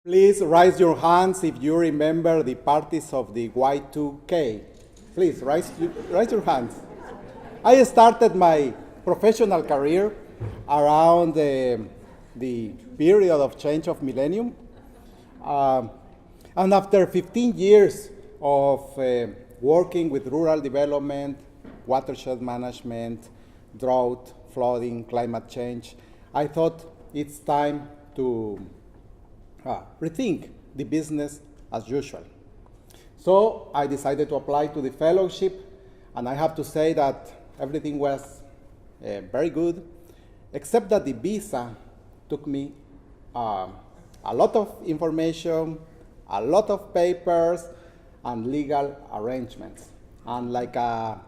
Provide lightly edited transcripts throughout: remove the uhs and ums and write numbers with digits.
Please raise your hands if you remember the parties of the Y2K. Please raise your hands. I started my professional career around the period of change of millennium. And after 15 years of working with rural development, watershed management, drought, flooding, climate change, I thought it's time to rethink the business as usual. So I decided to apply to the fellowship, and I have to say that everything was very good, except that the visa took me a lot of information, a lot of papers, and legal arrangements. And like a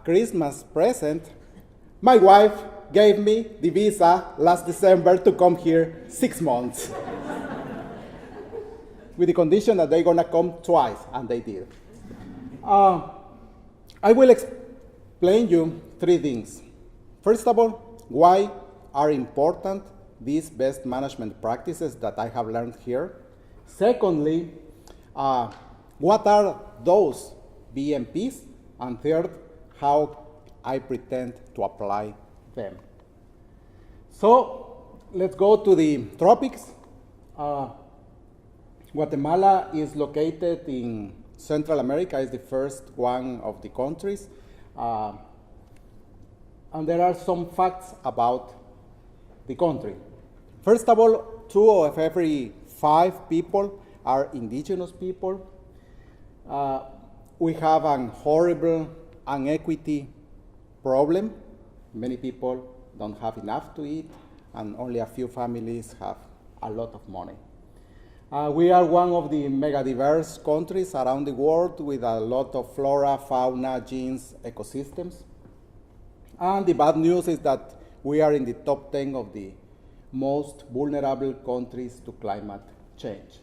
Christmas present, my wife gave me the visa last December to come here 6 months. With the condition that they're gonna come twice, and they did. I will explain you 3 things. First of all, why are important these best management practices that I have learned here. Secondly, what are those BMPs? And third, how I pretend to apply them. So let's go to the tropics. Guatemala is located in Central America, is the first one of the countries. And there are some facts about the country. First of all, 2 of every 5 people are indigenous people. We have an horrible inequity problem. Many people don't have enough to eat, and only a few families have a lot of money. We are one of the mega diverse countries around the world with a lot of flora, fauna, genes, ecosystems. And the bad news is that we are in the top 10 of the most vulnerable countries to climate change.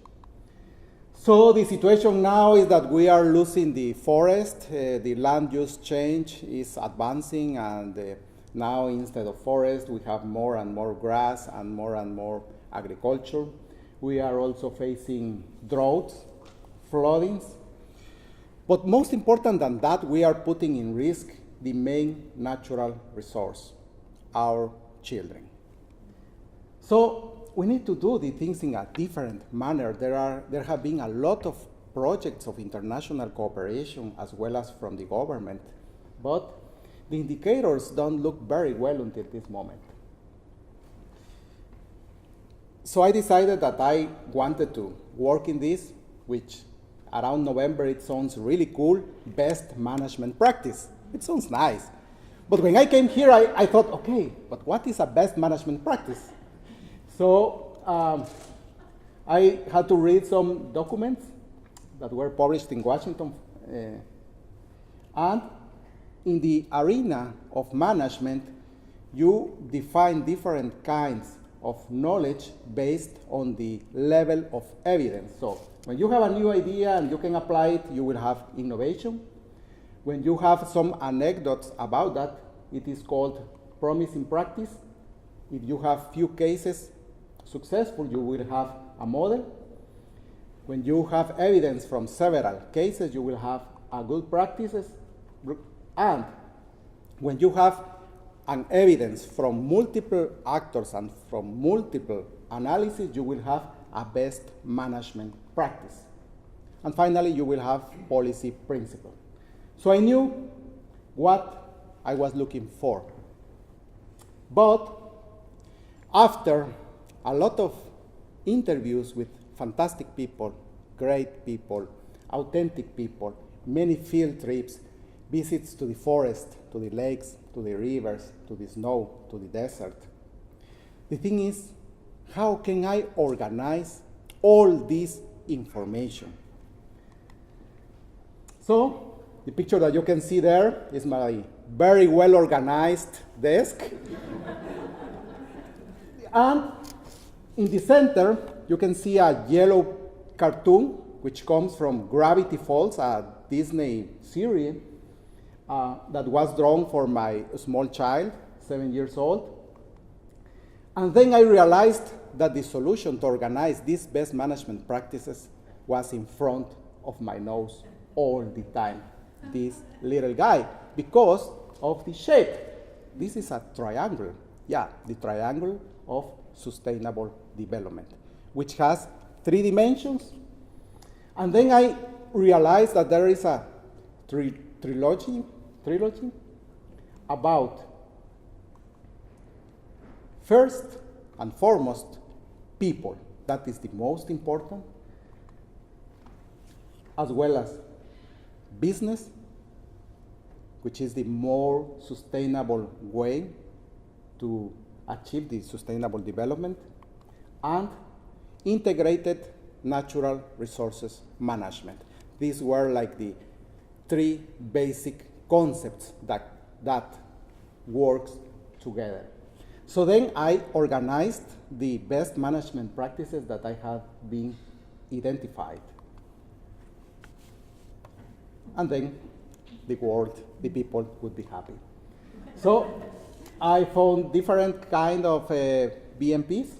So the situation now is that we are losing the forest. The land use change is advancing, and now instead of forest, we have more and more grass and more agriculture. We are also facing droughts, floodings. But most important than that, we are putting in risk the main natural resource, our children. So we need to do the things in a different manner. There have been a lot of projects of international cooperation as well as from the government, but the indicators don't look very well until this moment. So I decided that I wanted to work in this, which around November it sounds really cool, best management practice. It sounds nice. But when I came here, I thought, okay, but what is a best management practice? So I had to read some documents that were published in Washington. And in the arena of management, you define different kinds of knowledge based on the level of evidence. So when you have a new idea and you can apply it, you will have innovation. When you have some anecdotes about that, it is called promising practice. If you have few cases successful, you will have a model. When you have evidence from several cases, you will have a good practices. And when you have an evidence from multiple actors and from multiple analysis, you will have a best management practice. And finally, you will have policy principle. So I knew what I was looking for. But after a lot of interviews with fantastic people, great people, authentic people, many field trips, visits to the forest, to the lakes, to the rivers, to the snow, to the desert. The thing is, how can I organize all this information? So, the picture that you can see there is my very well organized desk. And in the center, you can see a yellow cartoon, which comes from Gravity Falls, a Disney series. That was drawn for my small child, 7 years old. And then I realized that the solution to organize these best management practices was in front of my nose all the time, this little guy, because of the shape. This is a triangle, yeah, the triangle of sustainable development, which has 3 dimensions. And then I realized that there is a trilogy about, first and foremost, people. That is the most important, as well as business, which is the more sustainable way to achieve the sustainable development, and integrated natural resources management. These were like the 3 basic concepts that works together. So then I organized the best management practices that I had been identified. And then the world, the people would be happy. So I found different kind of BMPs,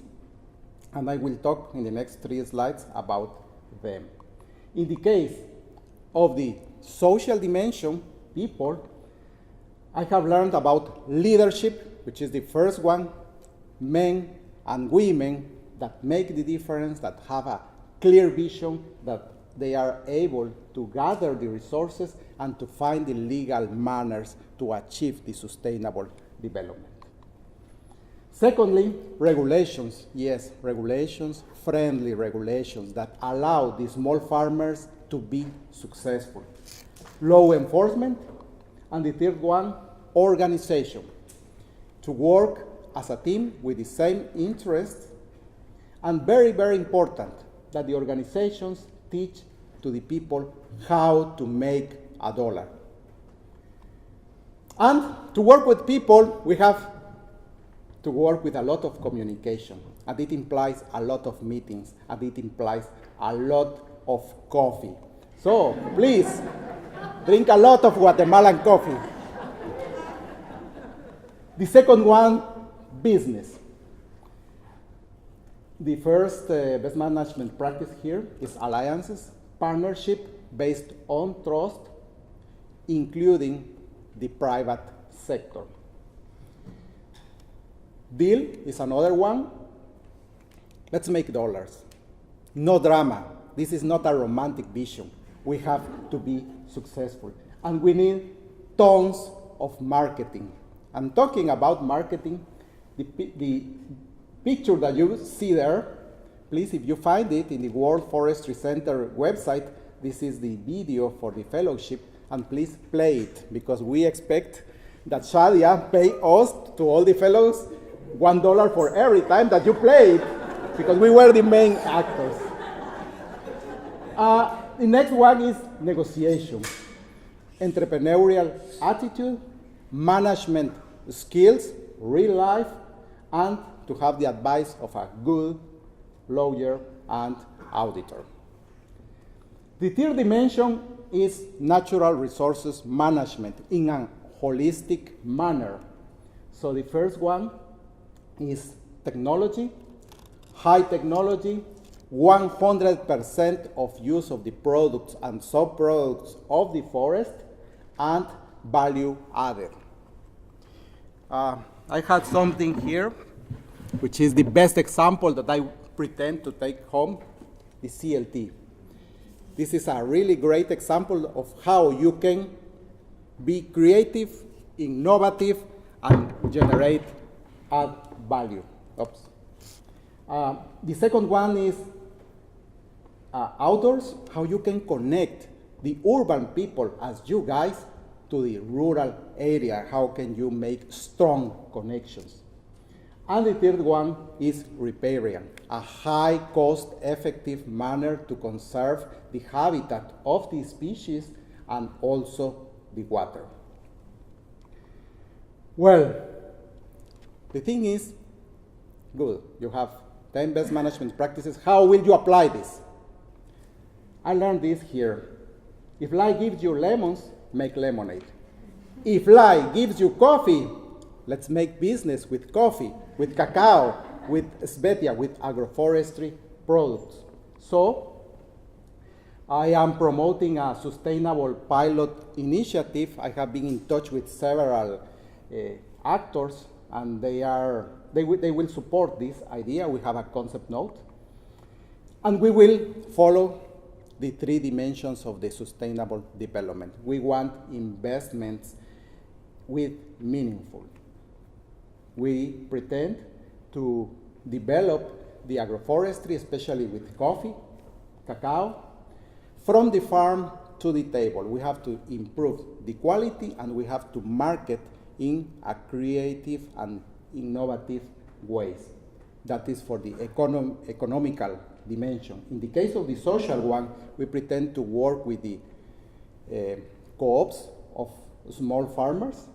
and I will talk in the next 3 slides about them. In the case of the social dimension, people, I have learned about leadership, which is the first one, men and women that make the difference, that have a clear vision, that they are able to gather the resources and to find the legal manners to achieve the sustainable development. Secondly, regulations. Yes, regulations, friendly regulations that allow the small farmers to be successful. Law enforcement. And the third one, organization. To work as a team with the same interests. And very, very important, that the organizations teach to the people how to make a dollar. And to work with people, we have to work with a lot of communication. And it implies a lot of meetings. And it implies a lot of coffee. So please, drink a lot of Guatemalan coffee. The second one, business. The first best management practice here is alliances, partnership based on trust, including the private sector. Deal is another one. Let's make dollars. No drama. This is not a romantic vision. We have to be successful. And we need tons of marketing. I'm talking about marketing. The picture that you see there, please, if you find it in the World Forestry Center website, this is the video for the fellowship, and please play it, because we expect that Shadia pay us, to all the fellows, $1 for every time that you play it, because we were the main actors. The next one is negotiation, entrepreneurial attitude, management skills, real life, and to have the advice of a good lawyer and auditor. The third dimension is natural resources management in a holistic manner. So the first one is technology, high technology, 100% of use of the products and subproducts of the forest, and value added. I had something here, which is the best example that I pretend to take home, the CLT. This is a really great example of how you can be creative, innovative, and generate add value. Oops. The second one is outdoors, how you can connect the urban people as you guys to the rural area. How can you make strong connections? And the third one is riparian, a high cost effective manner to conserve the habitat of the species and also the water. Well, the thing is, good, you have 10 best management practices. How will you apply this? I learned this here. If life gives you lemons, make lemonade. If life gives you coffee, let's make business with coffee, with cacao, with Svetia, with agroforestry products. So I am promoting a sustainable pilot initiative. I have been in touch with several actors, and they will support this idea. We have a concept note. And we will follow the 3 dimensions of the sustainable development. We want investments with meaningful. We pretend to develop the agroforestry, especially with coffee, cacao, from the farm to the table. We have to improve the quality, and we have to market in a creative and innovative ways. That is for the economical dimension. In the case of the social one, we pretend to work with the co-ops of small farmers,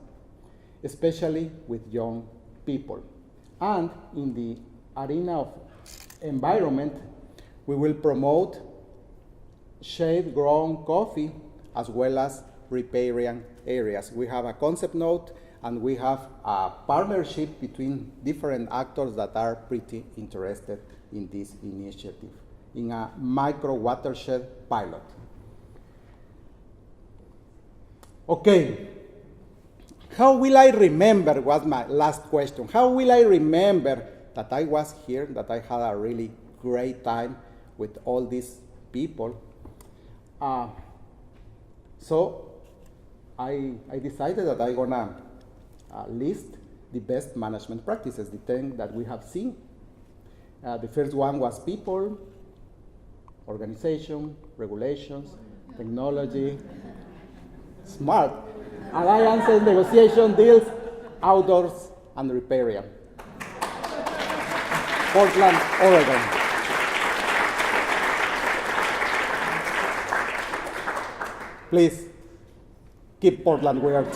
especially with young people. And in the arena of environment, we will promote shade-grown coffee as well as riparian areas. We have a concept note, and we have a partnership between different actors that are pretty interested in this initiative, in a micro watershed pilot. Okay, how will I remember, was my last question. How will I remember that I was here, that I had a really great time with all these people? So I decided that I'm gonna list the best management practices, the 10 that we have seen. The first one was people, organization, regulations, technology, smart, alliances, negotiation, deals, outdoors, and riparian. Portland, Oregon. Please keep Portland weird.